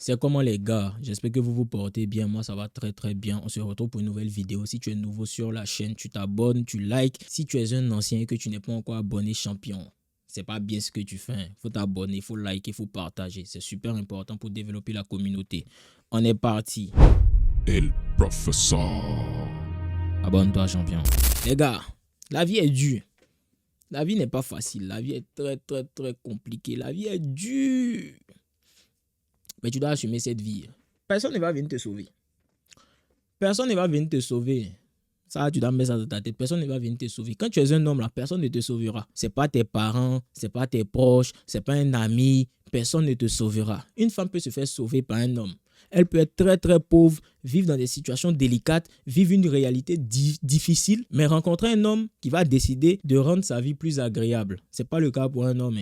C'est comment les gars, j'espère que vous vous portez bien, moi ça va très très bien. On se retrouve pour une nouvelle vidéo. Si tu es nouveau sur la chaîne, tu t'abonnes, tu likes. Si tu es un ancien et que tu n'es pas encore abonné champion, c'est pas bien ce que tu fais. Il faut t'abonner, il faut liker, il faut partager. C'est super important pour développer la communauté. On est parti. El professeur. Abonne-toi champion. Les gars, la vie est dure. La vie n'est pas facile. La vie est très très très compliquée. La vie est dure. Mais tu dois assumer cette vie. Personne ne va venir te sauver. Personne ne va venir te sauver. Ça, tu dois mettre ça dans ta tête. Personne ne va venir te sauver. Quand tu es un homme, là, personne ne te sauvera. Ce n'est pas tes parents, ce n'est pas tes proches, ce n'est pas un ami. Personne ne te sauvera. Une femme peut se faire sauver par un homme. Elle peut être très très pauvre, vivre dans des situations délicates, vivre une réalité difficile, mais rencontrer un homme qui va décider de rendre sa vie plus agréable. Ce n'est pas le cas pour un homme.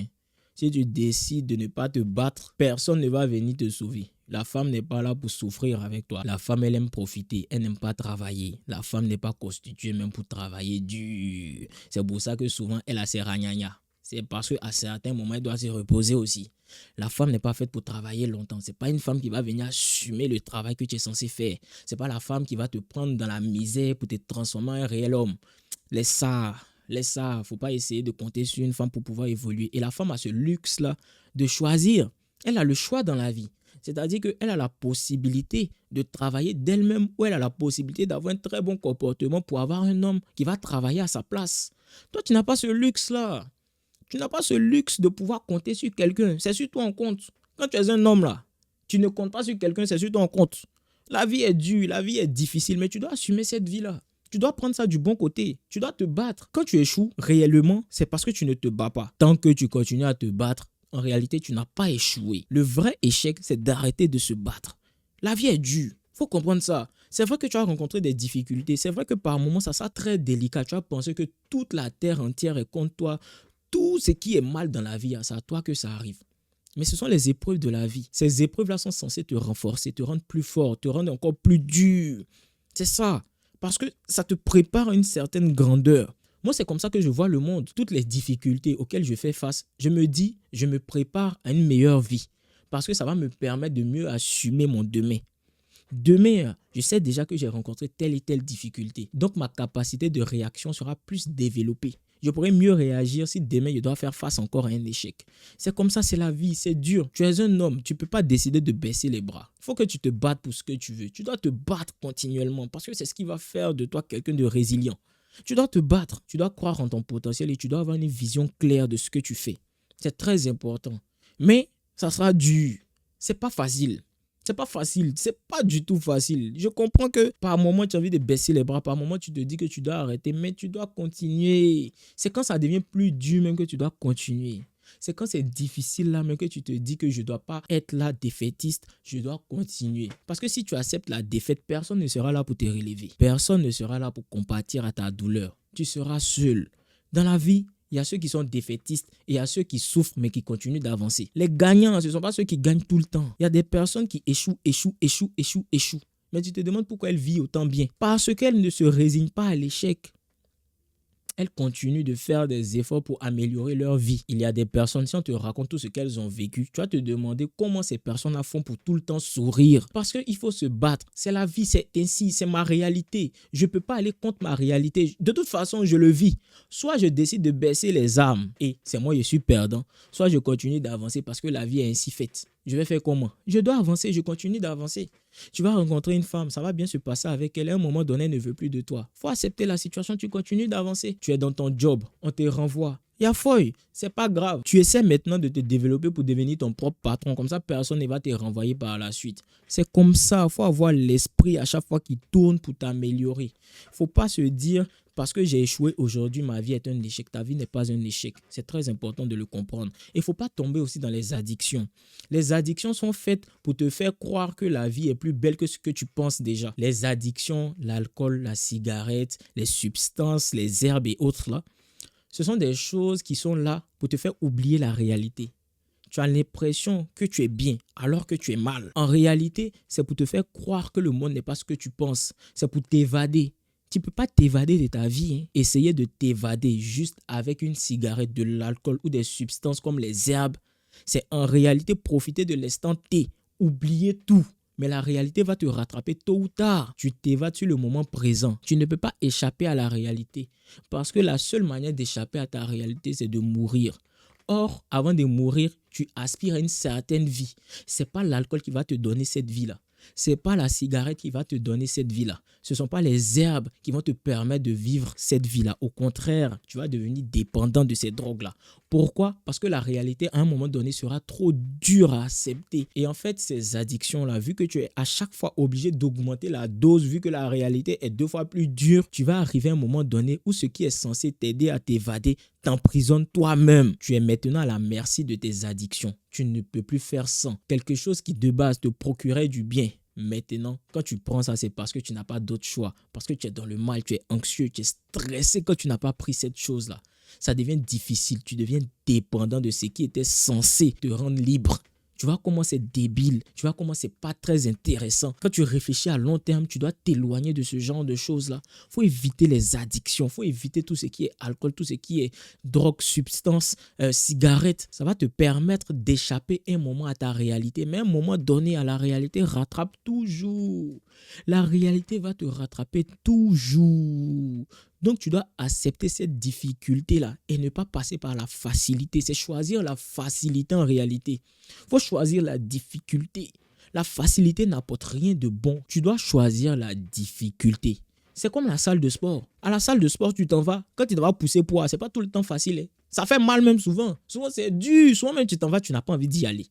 Si tu décides de ne pas te battre, personne ne va venir te sauver. La femme n'est pas là pour souffrir avec toi. La femme, elle aime profiter. Elle n'aime pas travailler. La femme n'est pas constituée même pour travailler dur. C'est pour ça que souvent, elle a ses ragnagnas. C'est parce qu'à certains moments, elle doit se reposer aussi. La femme n'est pas faite pour travailler longtemps. Ce n'est pas une femme qui va venir assumer le travail que tu es censé faire. Ce n'est pas la femme qui va te prendre dans la misère pour te transformer en un réel homme. Laisse ça. Laisse ça, faut pas essayer de compter sur une femme pour pouvoir évoluer. Et la femme a ce luxe-là de choisir. Elle a le choix dans la vie. C'est-à-dire qu'elle a la possibilité de travailler d'elle-même ou elle a la possibilité d'avoir un très bon comportement pour avoir un homme qui va travailler à sa place. Toi, tu n'as pas ce luxe-là. Tu n'as pas ce luxe de pouvoir compter sur quelqu'un. C'est sur toi en compte. Quand tu es un homme là, tu ne comptes pas sur quelqu'un, c'est sur toi en compte. La vie est dure, la vie est difficile, mais tu dois assumer cette vie-là. Tu dois prendre ça du bon côté. Tu dois te battre. Quand tu échoues, réellement, c'est parce que tu ne te bats pas. Tant que tu continues à te battre, en réalité, tu n'as pas échoué. Le vrai échec, c'est d'arrêter de se battre. La vie est dure. Il faut comprendre ça. C'est vrai que tu as rencontré des difficultés. C'est vrai que par moments, ça sera très délicat. Tu as pensé que toute la terre entière est contre toi. Tout ce qui est mal dans la vie, c'est à toi que ça arrive. Mais ce sont les épreuves de la vie. Ces épreuves-là sont censées te renforcer, te rendre plus fort, te rendre encore plus dur. C'est ça. Parce que ça te prépare à une certaine grandeur. Moi, c'est comme ça que je vois le monde. Toutes les difficultés auxquelles je fais face, je me dis, je me prépare à une meilleure vie. Parce que ça va me permettre de mieux assumer mon demain. Demain, je sais déjà que j'ai rencontré telle et telle difficulté. Donc, ma capacité de réaction sera plus développée. Je pourrai mieux réagir si demain je dois faire face encore à un échec. C'est comme ça, c'est la vie, c'est dur. Tu es un homme, tu ne peux pas décider de baisser les bras. Il faut que tu te battes pour ce que tu veux. Tu dois te battre continuellement parce que c'est ce qui va faire de toi quelqu'un de résilient. Tu dois te battre, tu dois croire en ton potentiel et tu dois avoir une vision claire de ce que tu fais. C'est très important. Mais ça sera dur. C'est pas facile. C'est pas facile, c'est pas du tout facile. Je comprends que par moment tu as envie de baisser les bras, par moment tu te dis que tu dois arrêter, mais tu dois continuer. C'est quand ça devient plus dur même que tu dois continuer. C'est quand c'est difficile là même que tu te dis que je ne dois pas être là défaitiste, je dois continuer. Parce que si tu acceptes la défaite, personne ne sera là pour te relever. Personne ne sera là pour compatir à ta douleur. Tu seras seul. Dans la vie, il y a ceux qui sont défaitistes et il y a ceux qui souffrent mais qui continuent d'avancer. Les gagnants, ce ne sont pas ceux qui gagnent tout le temps. Il y a des personnes qui échouent. Mais tu te demandes pourquoi elles vivent autant bien. Parce qu'elles ne se résignent pas à l'échec. Elles continuent de faire des efforts pour améliorer leur vie. Il y a des personnes, si on te raconte tout ce qu'elles ont vécu, tu vas te demander comment ces personnes font pour tout le temps sourire. Parce qu'il faut se battre. C'est la vie, c'est ainsi, c'est ma réalité. Je ne peux pas aller contre ma réalité. De toute façon, je le vis. Soit je décide de baisser les armes et c'est moi, je suis perdant. Soit je continue d'avancer parce que la vie est ainsi faite. Je vais faire comment? Je dois avancer, je continue d'avancer. Tu vas rencontrer une femme, ça va bien se passer avec elle. À un moment donné, elle ne veut plus de toi. Il faut accepter la situation, tu continues d'avancer. Tu es dans ton job, on te renvoie. Il y a feuille, c'est pas grave. Tu essaies maintenant de te développer pour devenir ton propre patron. Comme ça, personne ne va te renvoyer par la suite. C'est comme ça, il faut avoir l'esprit à chaque fois qui tourne pour t'améliorer. Il ne faut pas se dire, parce que j'ai échoué aujourd'hui, ma vie est un échec. Ta vie n'est pas un échec. C'est très important de le comprendre. Il ne faut pas tomber aussi dans les addictions. Les addictions sont faites pour te faire croire que la vie est plus belle que ce que tu penses déjà. Les addictions, l'alcool, la cigarette, les substances, les herbes et autres là, ce sont des choses qui sont là pour te faire oublier la réalité. Tu as l'impression que tu es bien alors que tu es mal. En réalité, c'est pour te faire croire que le monde n'est pas ce que tu penses. C'est pour t'évader. Tu ne peux pas t'évader de ta vie. Essayer de t'évader juste avec une cigarette, de l'alcool ou des substances comme les herbes. C'est en réalité profiter de l'instant T oublier tout. Mais la réalité va te rattraper tôt ou tard. Tu t'évades sur le moment présent. Tu ne peux pas échapper à la réalité. Parce que la seule manière d'échapper à ta réalité, c'est de mourir. Or, avant de mourir, tu aspires à une certaine vie. Ce n'est pas l'alcool qui va te donner cette vie-là. Ce n'est pas la cigarette qui va te donner cette vie-là. Ce ne sont pas les herbes qui vont te permettre de vivre cette vie-là. Au contraire, tu vas devenir dépendant de ces drogues-là. Pourquoi? Parce que la réalité, à un moment donné, sera trop dure à accepter. Et en fait, ces addictions-là, vu que tu es à chaque fois obligé d'augmenter la dose, vu que la réalité est 2 fois plus dure, tu vas arriver à un moment donné où ce qui est censé t'aider à t'évader t'emprisonne toi-même. Tu es maintenant à la merci de tes addictions. Tu ne peux plus faire sans. Quelque chose qui de base te procurait du bien. Maintenant, quand tu prends ça, c'est parce que tu n'as pas d'autre choix. Parce que tu es dans le mal, tu es anxieux, tu es stressé quand tu n'as pas pris cette chose-là. Ça devient difficile. Tu deviens dépendant de ce qui était censé te rendre libre. Tu vois comment c'est débile, tu vois comment c'est pas très intéressant. Quand tu réfléchis à long terme, tu dois t'éloigner de ce genre de choses-là. Il faut éviter les addictions, il faut éviter tout ce qui est alcool, tout ce qui est drogue, substance, cigarette. Ça va te permettre d'échapper un moment à ta réalité. Mais un moment donné à la réalité rattrape toujours. La réalité va te rattraper toujours. Donc, tu dois accepter cette difficulté-là et ne pas passer par la facilité. C'est choisir la facilité en réalité. Il faut choisir la difficulté. La facilité n'apporte rien de bon. Tu dois choisir la difficulté. C'est comme la salle de sport. À la salle de sport, tu t'en vas. Quand tu vas pousser poids, c'est pas tout le temps facile. Hein. Ça fait mal même souvent. Souvent, c'est dur. Souvent même, tu t'en vas, tu n'as pas envie d'y aller.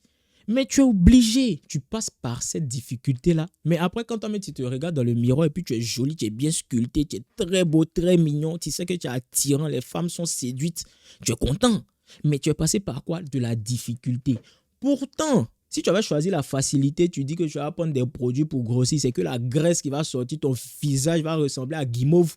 Mais tu es obligé, tu passes par cette difficulté-là. Mais après, quand tu te regardes dans le miroir et puis tu es joli, tu es bien sculpté, tu es très beau, très mignon, tu sais que tu es attirant, les femmes sont séduites, tu es content. Mais tu es passé par quoi? De la difficulté. Pourtant, si tu avais choisi la facilité, tu dis que tu vas prendre des produits pour grossir, c'est que la graisse qui va sortir, ton visage va ressembler à guimauve.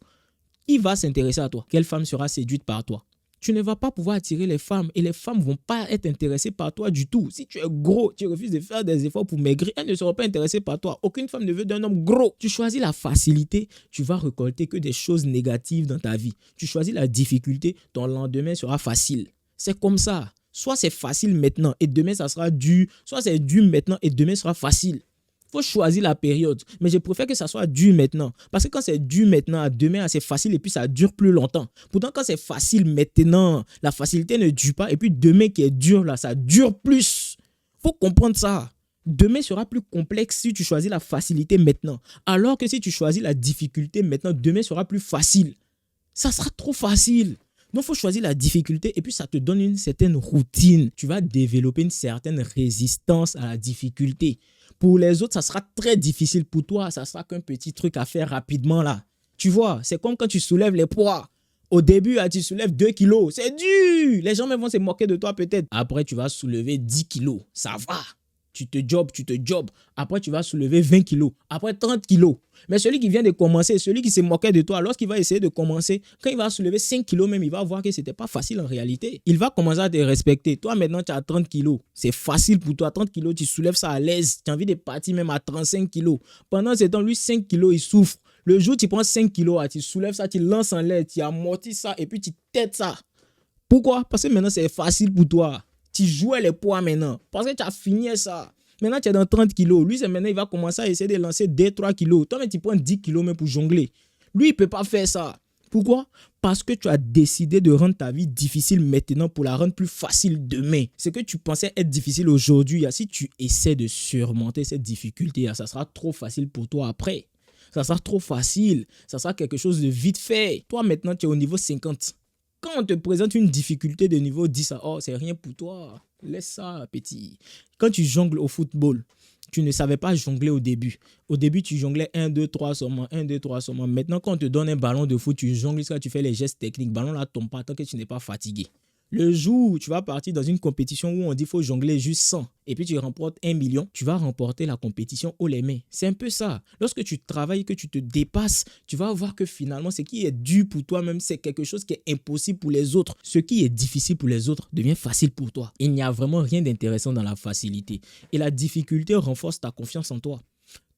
Il va s'intéresser à toi. Quelle femme sera séduite par toi? Tu ne vas pas pouvoir attirer les femmes et les femmes ne vont pas être intéressées par toi du tout. Si tu es gros, tu refuses de faire des efforts pour maigrir, elles ne seront pas intéressées par toi. Aucune femme ne veut d'un homme gros. Tu choisis la facilité, tu vas récolter que des choses négatives dans ta vie. Tu choisis la difficulté, ton lendemain sera facile. C'est comme ça. Soit c'est facile maintenant et demain ça sera dur, soit c'est dur maintenant et demain sera facile. Il faut choisir la période. Mais je préfère que ça soit dur maintenant. Parce que quand c'est dur maintenant, demain, c'est facile et puis ça dure plus longtemps. Pourtant, quand c'est facile maintenant, la facilité ne dure pas. Et puis demain qui est dur, là, ça dure plus. Il faut comprendre ça. Demain sera plus complexe si tu choisis la facilité maintenant. Alors que si tu choisis la difficulté maintenant, demain sera plus facile. Ça sera trop facile. Donc, il faut choisir la difficulté et puis ça te donne une certaine routine. Tu vas développer une certaine résistance à la difficulté. Pour les autres, ça sera très difficile. Pour toi, ça sera qu'un petit truc à faire rapidement là. Tu vois, c'est comme quand tu soulèves les poids. Au début, tu soulèves 2 kilos. C'est dur. Les gens même vont se moquer de toi peut-être. Après, tu vas soulever 10 kilos. Ça va. Tu te jobs. Après, tu vas soulever 20 kilos. Après, 30 kilos. Mais celui qui vient de commencer, celui qui se moquait de toi, lorsqu'il va essayer de commencer, quand il va soulever 5 kilos même, il va voir que ce n'était pas facile en réalité. Il va commencer à te respecter. Toi, maintenant, tu as 30 kilos. C'est facile pour toi. 30 kilos, tu soulèves ça à l'aise. Tu as envie de partir même à 35 kilos. Pendant ce temps, lui, 5 kilos, il souffre. Le jour où tu prends 5 kilos, tu soulèves ça, tu lances en l'air, tu amortis ça et puis tu têtes ça. Pourquoi? Parce que maintenant, c'est facile pour toi. Tu jouais les poids maintenant. Parce que tu as fini ça. Maintenant, tu es dans 30 kilos. Lui, c'est maintenant, il va commencer à essayer de lancer 2-3 kilos. Toi, mais tu prends 10 kilos même pour jongler. Lui, il ne peut pas faire ça. Pourquoi? Parce que tu as décidé de rendre ta vie difficile maintenant pour la rendre plus facile demain. Ce que tu pensais être difficile aujourd'hui, si tu essaies de surmonter cette difficulté, ça sera trop facile pour toi après. Ça sera trop facile. Ça sera quelque chose de vite fait. Toi, maintenant, tu es au niveau 50. Quand on te présente une difficulté de niveau 10, c'est rien pour toi. Laisse ça, petit. Quand tu jongles au football, tu ne savais pas jongler au début. Au début, tu jonglais 1, 2, 3 seulement, 1, 2, 3 seulement. Maintenant, quand on te donne un ballon de foot, tu jongles jusqu'à tu fais les gestes techniques. Le ballon là tombe pas tant que tu n'es pas fatigué. Le jour où tu vas partir dans une compétition où on dit qu'il faut jongler juste 100 et puis tu remportes 1 million, tu vas remporter la compétition haut les mains. C'est un peu ça. Lorsque tu travailles, que tu te dépasses, tu vas voir que finalement, ce qui est dur pour toi-même, c'est quelque chose qui est impossible pour les autres. Ce qui est difficile pour les autres devient facile pour toi. Il n'y a vraiment rien d'intéressant dans la facilité. Et la difficulté renforce ta confiance en toi.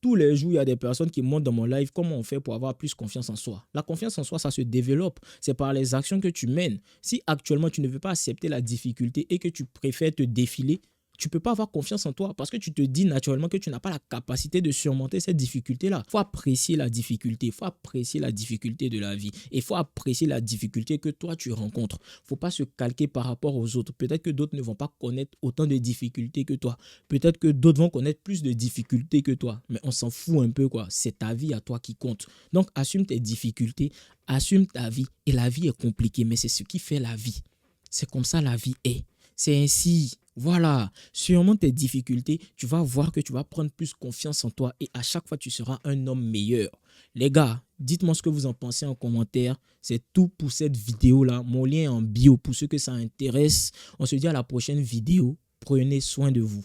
Tous les jours, il y a des personnes qui montrent dans mon live comment on fait pour avoir plus confiance en soi. La confiance en soi, ça se développe. C'est par les actions que tu mènes. Si actuellement, tu ne veux pas accepter la difficulté et que tu préfères te défiler, tu peux pas avoir confiance en toi parce que tu te dis naturellement que tu n'as pas la capacité de surmonter cette difficulté-là. Il faut apprécier la difficulté, il faut apprécier la difficulté de la vie et il faut apprécier la difficulté que toi tu rencontres. Il ne faut pas se calquer par rapport aux autres. Peut-être que d'autres ne vont pas connaître autant de difficultés que toi. Peut-être que d'autres vont connaître plus de difficultés que toi. Mais on s'en fout un peu, quoi. C'est ta vie à toi qui compte. Donc, assume tes difficultés, assume ta vie. Et la vie est compliquée, mais c'est ce qui fait la vie. C'est comme ça la vie est. C'est ainsi. Voilà. Surmonte tes difficultés, tu vas voir que tu vas prendre plus confiance en toi et à chaque fois, tu seras un homme meilleur. Les gars, dites-moi ce que vous en pensez en commentaire. C'est tout pour cette vidéo-là. Mon lien est en bio pour ceux que ça intéresse. On se dit à la prochaine vidéo. Prenez soin de vous.